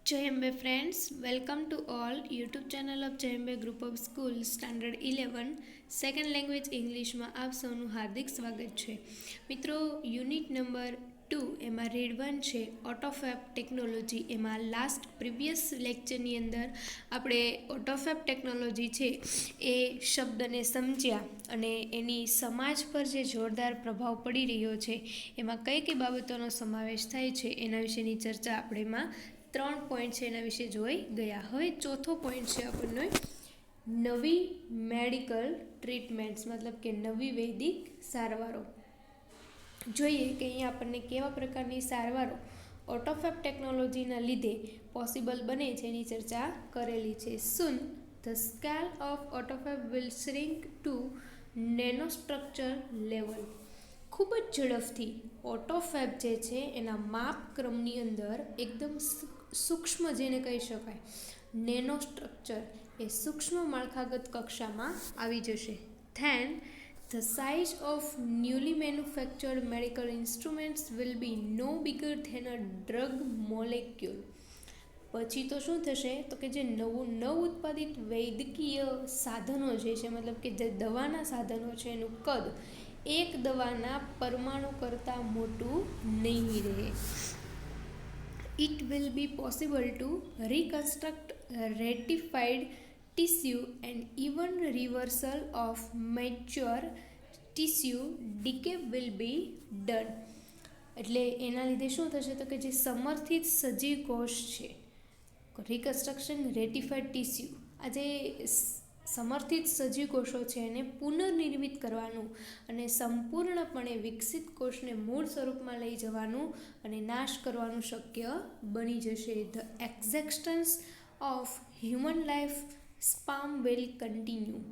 Jayambe friends, welcome to all YouTube channel of Jayambe Group of Schools Standard 11 second language ઇંગ્લિશમાં આપ સૌનું હાર્દિક સ્વાગત છે. મિત્રો, યુનિટ નંબર 2 એમાં રીડ 1 છે ઓટોફેબ ટેકનોલોજી. એમાં લાસ્ટ પ્રીવિયસ લેક્ચરની અંદર આપણે ઓટોફેબ ટેકનોલોજી છે એ શબ્દને સમજ્યા અને એની સમાજ પર જે જોરદાર પ્રભાવ પડી રહ્યો છે એમાં કઈ કઈ બાબતોનો સમાવેશ થાય છે એના વિશેની ચર્ચા આપણે એમાં 3 પોઈન્ટ છે એના વિશે જોઈ ગયા. હવે ચોથો પોઈન્ટ છે આપણને નવી મેડિકલ ટ્રીટમેન્ટ્સ, મતલબ કે નવી વૈદિક સારવારો. જોઈએ કે અહીંયા આપણને કેવા પ્રકારની સારવારો ઓટોફેબ ટેકનોલોજીના લીધે પોસિબલ બને છે એની ચર્ચા કરેલી છે. Soon the scale of autofab will shrink to nanostructure level. ખૂબ જ ઝડપથી ઓટોફેબ જે છે એના માપક્રમની અંદર એકદમ સૂક્ષ્મ, જેને કહી શકાય નેનો સ્ટ્રક્ચર, એ સૂક્ષ્મ માળખાગત કક્ષામાં આવી જશે. Then the size of newly manufactured medical instruments will be no bigger than a drug molecule. પછી તો શું થશે તો કે જે નવ ઉત્પાદિત વૈદ્યકીય સાધનો જે છે, મતલબ કે જે દવાના સાધનો છે, એનું કદ એક દવાના પરમાણુ કરતાં મોટું નહીં રહે. It will be possible to reconstruct ratified tissue and even reversal of mature tissue decay will be done. એટલે એના લીધે શું થશે તો કે જે સમર્થિત સજીવ કોષ છે, રિકન્સ્ટ્રક્શન રેટિફાઈડ ટીસ્યુ, આ જે સમર્થિત સજીવ કોષો છે એને પુનર્નિર્મિત કરવાનું અને સંપૂર્ણપણે વિકસિત કોષને મૂળ સ્વરૂપમાં લઈ જવાનું અને નાશ કરવાનું શક્ય બની જશે. The existence of human life spam will continue.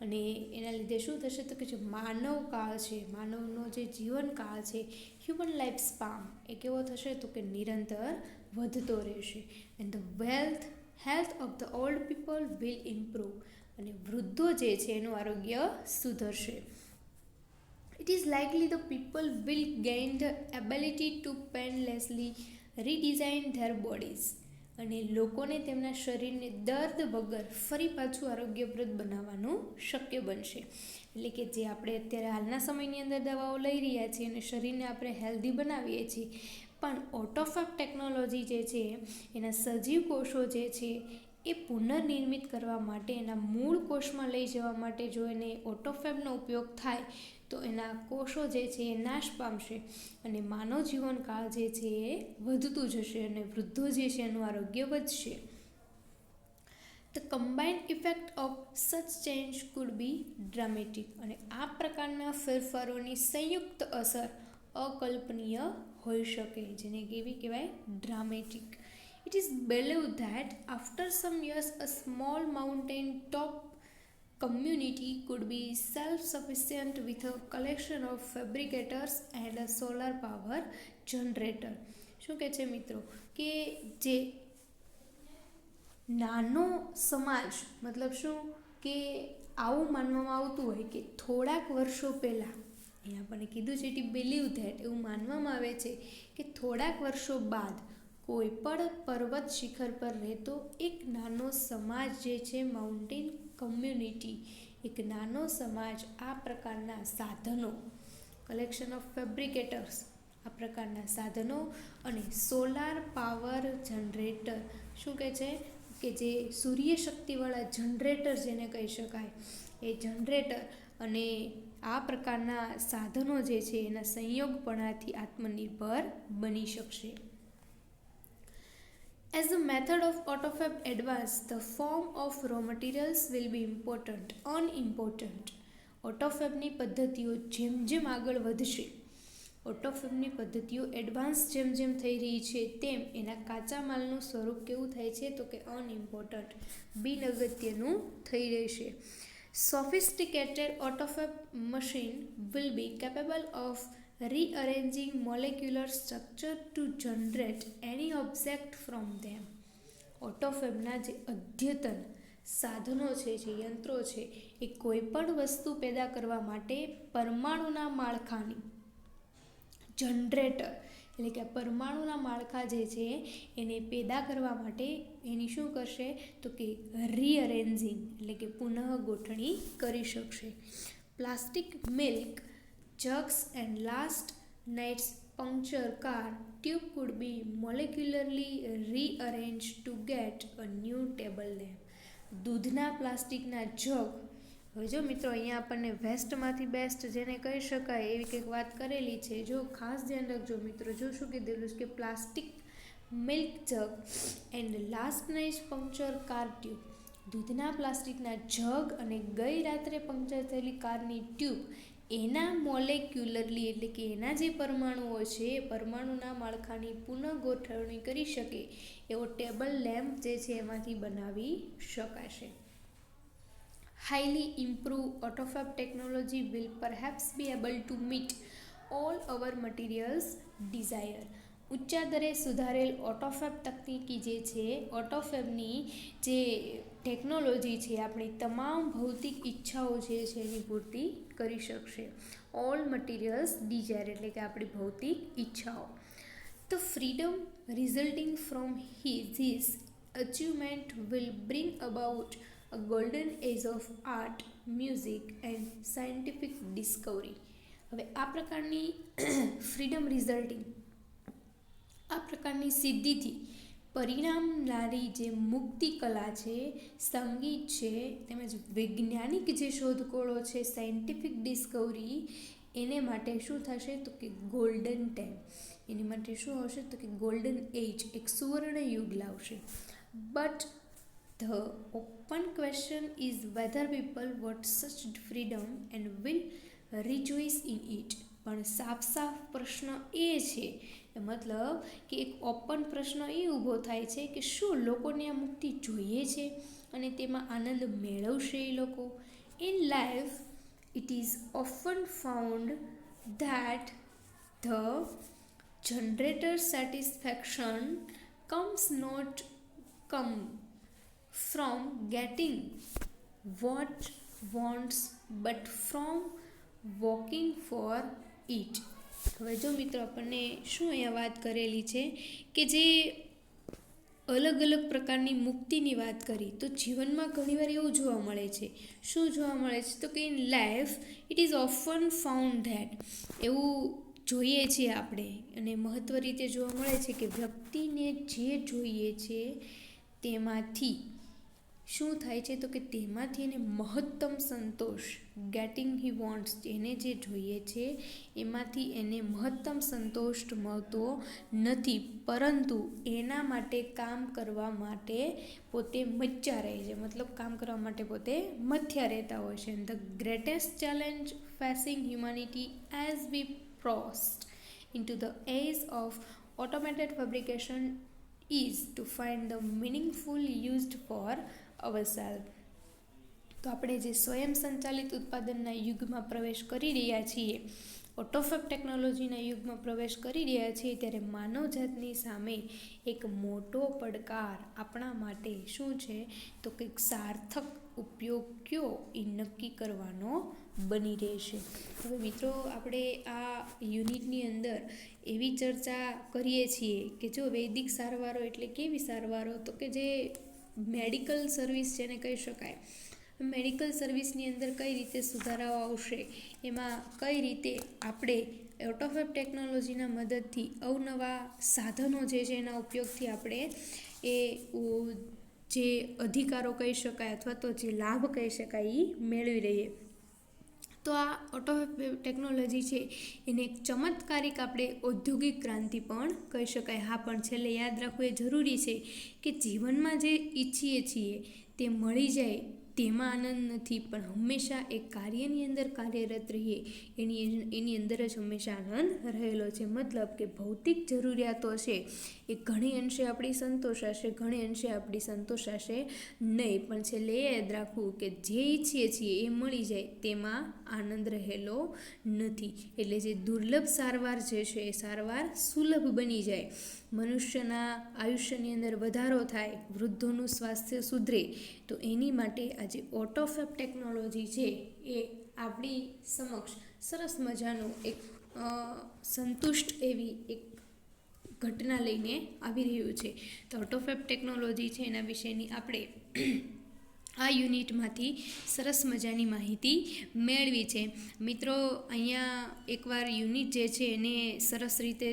અને એના લીધે શું થશે તો કે જે માનવ કાળ છે, માનવનો જે જીવનકાળ છે, હ્યુમન લાઈફ સ્પામ એ કેવો થશે તો કે નિરંતર વધતો રહેશે. And the health of the old people will improve. અને વૃદ્ધો જે છે એનું આરોગ્ય સુધરશે. It is likely the people will gain the ability to painlessly redesign their bodies. અને લોકોને તેમના શરીરને દર્દ વગર ફરી પાછું આરોગ્યપ્રદ બનાવવાનું શક્ય બનશે. એટલે કે જે આપણે અત્યારે હાલના સમયની અંદર દવાઓ લઈ રહ્યા છીએ અને શરીરને આપણે હેલ્ધી બનાવીએ છીએ, પણ ઓટોફેબ ટેકનોલોજી જે છે એના સજીવ કોષો જે છે એ પુનર્નિર્મિત કરવા માટે, એના મૂળ કોષમાં લઈ જવા માટે જો એને ઓટોફેબનો ઉપયોગ થાય તો એના કોષો જે છે એ નાશ પામશે અને માનવ જીવનકાળ જે છે એ વધતું જશે અને વૃદ્ધો જે છે એનું આરોગ્ય વધશે. ધ કમ્બાઇન્ડ ઇફેક્ટ ઓફ સચ ચેન્જ કુડ બી ડ્રામેટિક. અને આ પ્રકારના ફેરફારોની સંયુક્ત અસર અકલ્પનીય હોઈ શકે, જેને કેવી કહેવાય dramatic. It is believed that after some years a small mountain top community could be self-sufficient with a collection of fabricators and a solar power generator. શું કહે છે મિત્રો કે જે નાનો સમાજ, મતલબ શું કે આવું માનવામાં આવતું હોય કે થોડાક વર્ષો પહેલાં, અહીંયા આપણને કીધું છે ઇટ બિલીવ ધેટ, એવું માનવામાં આવે છે કે થોડાક વર્ષો બાદ કોઈ પણ પર્વત શિખર પર રહેતો એક નાનો સમાજ જે છે, માઉન્ટેન કમ્યુનિટી, એક નાનો સમાજ આ પ્રકારના સાધનો, કલેક્શન ઓફ ફેબ્રિકેટર્સ, આ પ્રકારના સાધનો અને સોલાર પાવર જનરેટર, શું કહે છે કે જે સૂર્યશક્તિવાળા જનરેટર જેને કહી શકાય, એ જનરેટર અને આ પ્રકારના સાધનો જે છે એના સંયોગપણાથી આત્મનિર્ભર બની શકશે. As the method of AutoFab advances, the form of raw materials will be unimportant. ઓટોફેબની પદ્ધતિઓ જેમ જેમ આગળ વધશે, ઓટોફેબની પદ્ધતિઓ એડવાન્સ જેમ જેમ થઈ રહી છે તેમ એના કાચા માલનું સ્વરૂપ કેવું થાય છે તો કે અનઇમ્પોર્ટન્ટ, બિન અગત્યનું થઈ રહેશે. Sophisticated AutoFab machine will be capable of rearranging molecular structure to generate any object from them. ઓટોફેબના જે અદ્યતન સાધનો છે, જે યંત્રો છે, એ કોઈ પણ વસ્તુ પેદા કરવા માટે પરમાણુના માળખાની જનરેટર એટલે કે પરમાણુના માળખા જે છે એને પેદા કરવા માટે એની શું કરશે તો કે રીઅરેન્જિંગ એટલે કે પુનઃ ગોઠવણી કરી શકશે. Plastic milk jugs and last night's puncture car tube could be molecularly rearranged to get a new table lamp. દૂધના પ્લાસ્ટિકના જગ, હવે જો મિત્રો અહીંયા આપણને વેસ્ટમાંથી બેસ્ટ જેને કહી શકાય એવી કંઈક વાત કરેલી છે. જો ખાસ ધ્યાન રાખજો મિત્રો, જો શું કીધેલું છે કે plastic milk jug and last night puncture car tube, દૂધના પ્લાસ્ટિકના જગ અને ગઈ રાત્રે પંક્ચર થયેલી કારની ટ્યુબ એના મોલેક્યુલરલી એટલે કે એના જે પરમાણુઓ છે એ પરમાણુના માળખાની પુનઃગોઠવણી કરી શકે એવો ટેબલ લેમ્પ જે છે એમાંથી બનાવી શકાશે. Highly improved AutoFab technology will perhaps be able to meet all our materials desire. ઉચ્ચ દરે સુધારેલ ઓટોફેબ તકનીકી જે છે, ઓટોફેબની જે ટેકનોલોજી છે આપણી તમામ ભૌતિક ઈચ્છાઓ જે છે એની પૂર્તિ કરી શકશે. ઓલ મટીરિયલ્સ ડિઝાયર એટલે કે આપણી ભૌતિક ઈચ્છાઓ. The freedom resulting from his achievement will bring about a golden age of art, music and scientific discovery. હવે આ પ્રકારની ફ્રીડમ રિઝલ્ટિંગ, આ પ્રકારની સિદ્ધિથી પરિણામનારી જે મુક્તિ કલા છે, સંગીત છે, તેમજ વૈજ્ઞાનિક જે શોધખોળો છે, સાયન્ટિફિક ડિસ્કવરી, એને માટે શું થશે તો કે ગોલ્ડન ટાઈમ, એની માટે શું આવશે તો કે ગોલ્ડન એજ, એક સુવર્ણ યુગ લાવશે. But the open question is whether people want such freedom and will rejoice in it. પણ સાફ પ્રશ્ન એ છે, મતલબ કે એક ઓપન પ્રશ્ન એ ઊભો થાય છે કે શું લોકોને આ મુક્તિ જોઈએ છે અને તેમાં આનંદ મેળવશે એ લોકો. In life it is often found that the generator satisfaction come from getting what wants but from working for it. હવે જો મિત્રો આપણને શું અહીંયા વાત કરેલી છે કે જે અલગ અલગ પ્રકારની મુક્તિની વાત કરી તો જીવનમાં ઘણીવાર એવું જોવા મળે છે. શું જોવા મળે છે તો કે in life it is often found that, એવું જોઈએ છીએ આપણે અને મહત્વ રીતે જોવા મળે છે કે વ્યક્તિને જે જોઈએ છે તેમાંથી શું થાય છે તો કે તેમાંથી એને મહત્તમ સંતોષ, ગેટિંગ હી વોન્ટ્સ, એને જે જોઈએ છે એમાંથી એને મહત્તમ સંતોષ મળતો નથી, પરંતુ એના માટે કામ કરવા માટે પોતે મચ્યા રહે છે, મતલબ કામ કરવા માટે પોતે મથ્યા રહેતા હોય છે. The greatest challenge facing humanity as V crossed into the age of automated fabrication is to find the meaningful used for ourselves. તો આપણે જે સ્વયં સંચાલિત ઉત્પાદનના યુગમાં પ્રવેશ કરી રહ્યા છીએ, ઓટોફેબ ટેકનોલોજીના યુગમાં પ્રવેશ કરી રહ્યા છીએ, ત્યારે માનવજાતની સામે એક મોટો પડકાર આપણા માટે શું છે તો કંઈક સાર્થક ઉપયોગ કયો એ નક્કી કરવાનો બની રહેશે. હવે મિત્રો આપણે આ યુનિટની અંદર એવી ચર્ચા કરીએ છીએ કે જો વૈદિક સારવારો એટલે કેવી સારવારો તો કે જે મેડિકલ સર્વિસ જેને કહી શકાય, મેડિકલ સર્વિસની અંદર કઈ રીતે સુધારાઓ આવશે, એમાં કઈ રીતે આપણે ઓટોફેબ ટેકનોલોજીના મદદથી અવનવા સાધનો જે છે એના ઉપયોગથી આપણે એ જે અધિકારો કહી શકાય અથવા તો જે લાભ કહી શકાય એ મેળવી રહીએ. તો આ ઓટોફેબ ટેકનોલોજી છે એને એક ચમત્કારિક આપણે ઔદ્યોગિક ક્રાંતિ પણ કહી શકાય. હા, પણ છેલ્લે યાદ રાખવું એ જરૂરી છે કે જીવનમાં જે ઈચ્છીએ છીએ તે મળી જાય તેમાં આનંદ નથી, પણ હંમેશા એક કાર્યની અંદર કાર્યરત રહીએ એની અંદર જ હંમેશા આનંદ રહેલો છે. મતલબ કે ભૌતિક જરૂરિયાતો છે એ ઘણી અંશે આપણી સંતોષાશે, ઘણી અંશે આપણી સંતોષાશે નહીં, પણ છેલ્લે એ યાદ રાખવું કે જે ઈચ્છીએ છીએ એ મળી જાય તેમાં આનંદ રહેલો નથી. એટલે જે દુર્લભ સારવાર જે છે એ સારવાર સુલભ બની જાય, મનુષ્યના આયુષ્યની અંદર વધારો થાય, વૃદ્ધોનું સ્વાસ્થ્ય સુધરે, તો એની માટે આ જે ઓટોફેબ ટેકનોલોજી છે એ આપણી સમક્ષ સરસ મજાનું એક સંતુષ્ટ એવી એક ઘટના લઈને આવી રહ્યું છે. તો ઓટોફેબ ટેકનોલોજી છે એના વિશેની આપણે આ યુનિટમાંથી સરસ મજાની માહિતી મેળવી છે. મિત્રો, અહીંયા એકવાર યુનિટ જે છે એને સરસ રીતે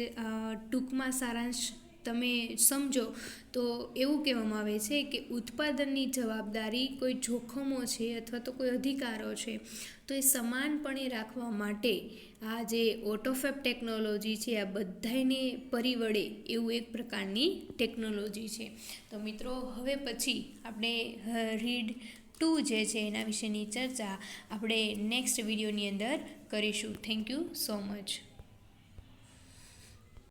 ટૂંકમાં સારાંશ તમે સમજો તો એવું કહેવામાં આવે છે કે ઉત્પાદનની જવાબદારી કોઈ જોખમો છે અથવા તો કોઈ અધિકારો છે તો એ સમાનપણે રાખવા માટે આ જે ઓટોફેબ ટેકનોલોજી છે આ બધાને પરિવળે એવું એક પ્રકારની ટેકનોલોજી છે. તો મિત્રો, હવે પછી આપણે રીડ 2 જે છે એના વિશેની ચર્ચા આપણે નેક્સ્ટ વિડીયોની અંદર કરીશું. Thank you so much.